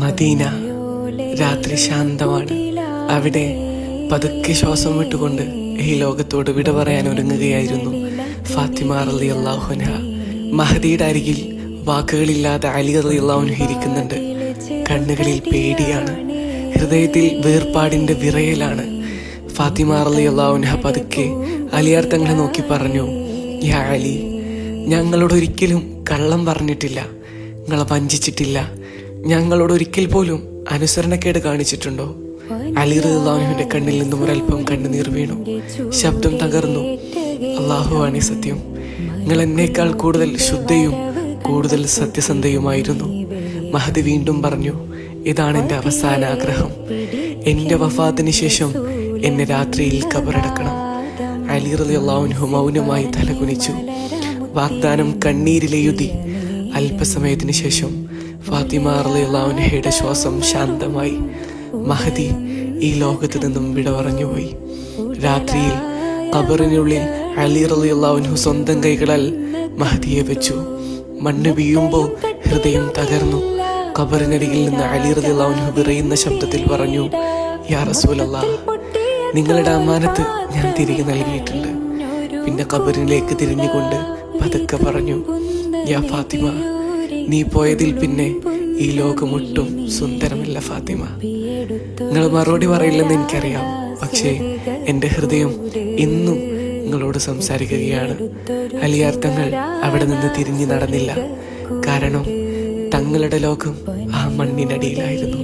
Medina രാത്രി ശാന്തമാണ്. അവിടെ പതുക്കെ ശ്വാസം വിട്ടുകൊണ്ട് ഈ ലോകത്തോട് വിട പറയാൻ ഒരുങ്ങുകയായിരുന്നു ഫാത്തിമ റളിയല്ലാഹു അൻഹ. മഹദിയുടെ അരികിൽ വാക്കുകളില്ലാതെ അലി റളിയല്ലാഹു അൻഹു ഇരിക്കുന്നുണ്ട്. കണ്ണുകളിൽ പേടിയാണ്, ഹൃദയത്തിൽ വേർപാടിന്റെ വിറയലാണ്. ഫാത്തിമ റളിയല്ലാഹു അൻഹ പതുക്കെ അലിയാർ തങ്ങളെ നോക്കി പറഞ്ഞു, യാ അലി, ഞങ്ങളോട് ഒരിക്കലും കള്ളം പറഞ്ഞിട്ടില്ല, നിങ്ങളെ വഞ്ചിച്ചിട്ടില്ല, ഞങ്ങളോട് ഒരിക്കൽ പോലും അനുസരണക്കേട് കാണിച്ചിട്ടുണ്ടോ? അലി റളിയല്ലാഹു അൻഹുവിന്റെ കണ്ണിൽ നിന്നും ഒരൽപ്പം കണ്ണുനീർ വീണു. ശബ്ദം തകർന്നു. അല്ലാഹുവാണേ സത്യം, നിങ്ങൾ എന്നേക്കാൾ കൂടുതൽ ശുദ്ധയും കൂടുതൽ സത്യസന്ധയുമായിരുന്നു. മഹദി വീണ്ടും പറഞ്ഞു, ഇതാണ് എൻ്റെ അവസാന ആഗ്രഹം. എൻ്റെ വഫാത്തിന് ശേഷം എന്നെ രാത്രിയിൽ ഖബറടക്കണം. അലി റളിയല്ലാഹു അൻഹു മൗനമായി തലകുനിച്ചു. വാഗ്ദാനം കണ്ണീരിലെഴുതി. അല്പസമയത്തിന് ശേഷം ഫാത്തിമ റളിയല്ലാഹു അൻഹയുടെ ശ്വാസം ശാന്തമായി. മഹദി ഈ ലോകത്ത് നിന്നും വിട പറഞ്ഞുപോയി. രാത്രിയിൽ ഖബറിനുള്ളിൽ അലി റളിയല്ലാഹു അൻഹു സ്വന്തം കൈകളാൽ മഹദിയെ വെച്ചു. മണ്ണ് വീഴുമ്പോൾ ഹൃദയം തകർന്നു. ഖബറിനരികിൽ നിന്ന് അലി റളിയല്ലാഹു അൻഹു വിറയുന്ന ശബ്ദത്തിൽ പറഞ്ഞു, യാ റസൂലല്ലാഹ്, നിങ്ങളുടെ അമാനത്ത് ഞാൻ തിരികെ നൽകിയിട്ടുണ്ട്. പിന്നെ ഖബറിലേക്ക് തിരിഞ്ഞുകൊണ്ട് പതുക്കെ പറഞ്ഞു, യാ ഫാത്തിമ, നീ പോയതിൽ പിന്നെ ഈ ലോകമൊട്ടും സുന്ദരമല്ല ഫാത്തിമ. നിങ്ങൾ മറുപടി പറയില്ലെന്ന് എനിക്കറിയാം, പക്ഷേ എൻ്റെ ഹൃദയം ഇന്നും നിങ്ങളോട് സംസാരിക്കുകയാണ്. അലിയാർ തങ്ങൾ അവിടെ നിന്ന് തിരിഞ്ഞു നടന്നില്ല. കാരണം തങ്ങളുടെ ലോകം ആ മണ്ണിനടിയിലായിരുന്നു.